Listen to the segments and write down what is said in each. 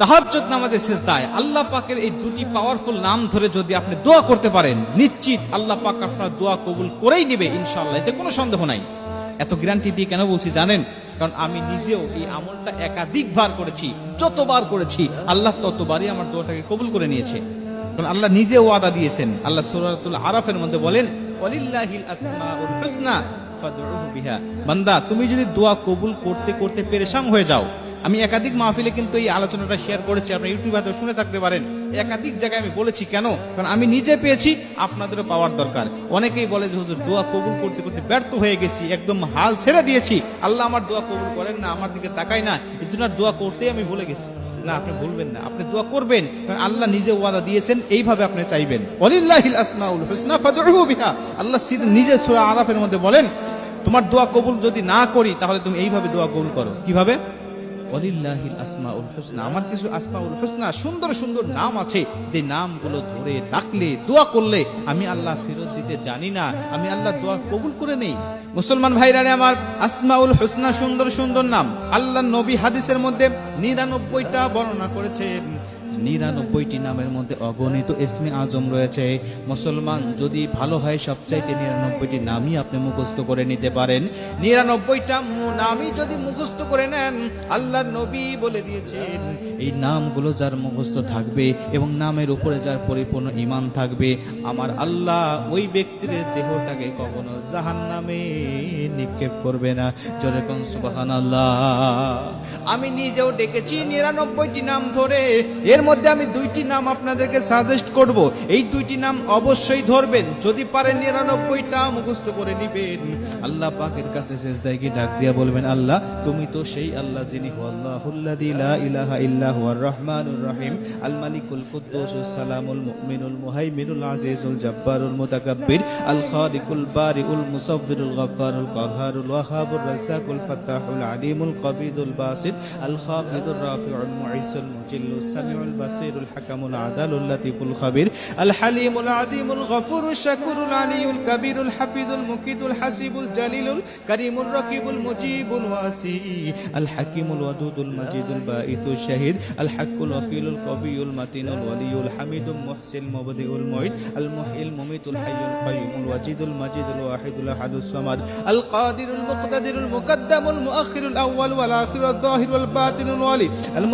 তাহাজ্জুদ নামাজে সিজদায় আল্লাহ পাকের এই দুটি পাওয়ারফুল নাম ধরে যদি আপনি দোয়া করতে পারেন, নিশ্চিত আল্লাহ পাক আপনার দোয়া কবুল করেই নেবে ইনশাআল্লাহ, এতে কোনো সন্দেহ নাই। এত গ্যারান্টি দিয়ে কেন বলছি জানেন? কারণ আমি নিজেও এই আমলটা একাধিকবার করেছি। যতবার করেছি আল্লাহ ততবারই আমার দোয়াটাকে কবুল করে নিয়েছে। কারণ আল্লাহ নিজে ওয়াদা দিয়েছেন। আল্লাহ সূরাতুল আরাফের মধ্যে বলেন, ওয়ালিল্লাহিল আসমাউল হুসনা ফাদউহু বিহা। বান্দা, তুমি যদি দোয়া কবুল করতে করতে পেরেশান হয়ে যাও, আমি একাধিক মাহফিলে কিন্তু এই আলোচনাটা শেয়ার করেছি, আপনি ইউটিউবে হয়তো শুনে থাকতে পারেন। একাধিক জায়গায় আমি বলেছি, কেন? কারণ আমি নিজে পেয়েছি, আপনাদেরও পাওয়ার দরকার। অনেকেই বলে যে হুজুর, দোয়া কবুল করতে করতে ব্যর্থ হয়ে গেছি, একদম হাল ছেড়ে দিয়েছি, আল্লাহ আমার দোয়া কবুল করেন না, আমার দিকে তাকায় না, এই জন্য দোয়া করতেই আমি ভুলে গেছি। না, আপনি ভুলবেন না, আপনি দোয়া করবেন, কারণ আল্লাহ নিজে ওয়াদা দিয়েছেন, এইভাবে আপনি চাইবেন। ওয়ালিল্লাহিল আসমাউল হুসনা ফাদউহু বিহা। আল্লাহ নিজে সূরা আরাফের মধ্যে বলেন, তোমার দোয়া কবুল যদি না করি তাহলে তুমি এইভাবে দোয়া কবুল করো। কিভাবে? ওয়ালিল্লাহিল আসমাউল হুসনা। আমার কিছু আসমাউল হুসনা, সুন্দর সুন্দর নাম আছে, যে নামগুলো ধরে ডাকলে, দোয়া করলে আমি আল্লাহ ফেরত দিতে জানি না, আমি আল্লাহ দোয়া কবুল করে নেই। মুসলমান ভাইরা আমার, আসমাউল হুসনা সুন্দর সুন্দর নাম। আল্লাহ নবী হাদিসের মধ্যে 99টা বর্ণনা করেছেন। 99টি নামের মধ্যে অগণিত ইসমে আজম রয়েছে। মুসলমান যদি ভালো হয়, সবচাইতে 99টি নামই আপনি মুখস্থ করে নিতে পারেন। 99টা নামই যদি মুখস্থ করে নেন, আল্লাহর নবী বলে দিয়েছেন, এই নামগুলো যার মুখস্থ থাকবে এবং নামের উপরে যার পরিপূর্ণ ঈমান থাকবে, আমার আল্লাহ ওই ব্যক্তির দেহটাকে কখনো জাহান্নামে নিক্ষেপ করবে না। জোরে কোন সুবহানাল্লাহ। আমি নিজেও ডেকেছি 99টি নাম ধরে। এর মধ্যে আমি 2টি নাম আপনাদেরকে সাজেস্ট করব। এই 2টি নাম অবশ্যই ধরবেন, যদি পারেন 99টা মুখস্থ করে নিবেন। আল্লাহ পাকের কাছে সিজদায় গিয়ে ডাক দিয়া বলবেন, আল্লাহ তুমি তো সেই আল্লাহ যিনি আল্লাহুল্লাযী লা ইলাহা ইল্লা হুয়ার রহমানুর রহিম, আল মালিকুল কুদ্দুসুস সালামুল মুমিনুল মুহাইমিনুল আজিজুল জাব্বারুল মুতাকাব্বির, আল খালিকুল বারিউল মুসাব্বিরুল গফফারুল কাহ্হারুল ওয়াহাবুর রাজ্জাকুল ফাত্তাহুল আলিমুল কবিদুল বাসিত, আল খাফিদুর রাফিউল মুইসুল মুজিল্লুস সামিউল বাসিরুল হাকামুল আদালুল লাতিফুল খাবির, আল হালিমুল আযীমুল গফুরুশ শাকুরুল আলিয়ুল কাবীরুল হাফিজুল মুকিতুল হাসিবুল জালিলুল কারীমুর রাকিবুল মুজিবুল ওয়াসি, আল হাকিমুল ওয়াদুদুল মাজিদুল বাঈতুশ শাহিদ, আল হাক্কুল ওয়াকিলুল কবিয়ুল মাতিনুল ওয়ালিয়ুল হামিদুল মুহসিল মুবদিউল মুঈদ, আল মুহয়িল মুমীতুল হাইয়ুল কাইয়ুমুল ওয়াজিদুল মাজিদুল ওয়াহিদুল আহাদুস সামাদ, আল কাদিরুল মুকতাদিরুল মুকদ্দামুল মুআখিরুল আউয়াল ওয়াল আখিরুল যাহির ওয়াল বাতিনুল ওয়ালি, আল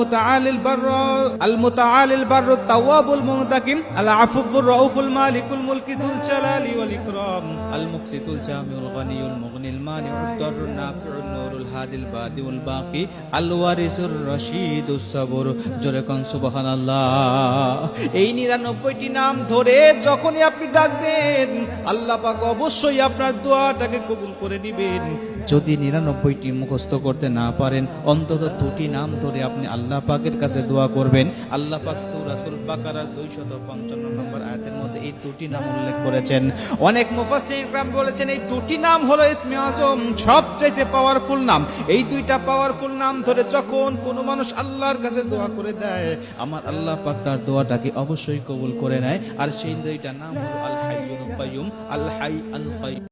মুতাআলিল বাররুত তাওয়াবুল মুনতাকিম, আল আফুবুর রাউফুল মালিকুল মুলকি যুল জালালি ওয়াল ইকরাম, আল মুকসিতুল জামিউল গনিয়ুল মুগনিল মানিউদ দারুন নাফিউল নূরুল হাদিল বাদিউল বাকি, আল ওয়ারিসুর রশিদুস সাবুর। জোরে কোন সুবহানাল্লাহ। এই 99টি নাম ধরে যখনই আপনি ডাকবেন, আল্লাহ পাক অবশ্যই আপনার দোয়াটাকে কবুল করে নেবেন। যদি 99টি মুখস্থ করতে না পারেন, অন্তত 2টি নাম ধরে আপনি আল্লাহ পাকের কাছে দোয়া করবেন। আল্লাহ পাক সূরাতুল বাকারার 255 নম্বর আয়াতের মধ্যে এই 2টি নাম উল্লেখ করেছেন। অনেক মুফাসসির کرام বলেছেন, এই 2টি নাম হলো ইসমে আজম, সবচেয়ে পাওয়ারফুল নাম। এই 2টা পাওয়ারফুল নাম ধরে যখন কোনো মানুষ আল্লাহর কাছে দোয়া করে দেয়, আমার আল্লাহ পাক তার দোয়াটাকে অবশ্যই কবুল করে নেয়। আর সেই 2টা নাম হলো আল হাইয়ুল কাইয়ুম, আল হাই আল কাইয়ুম।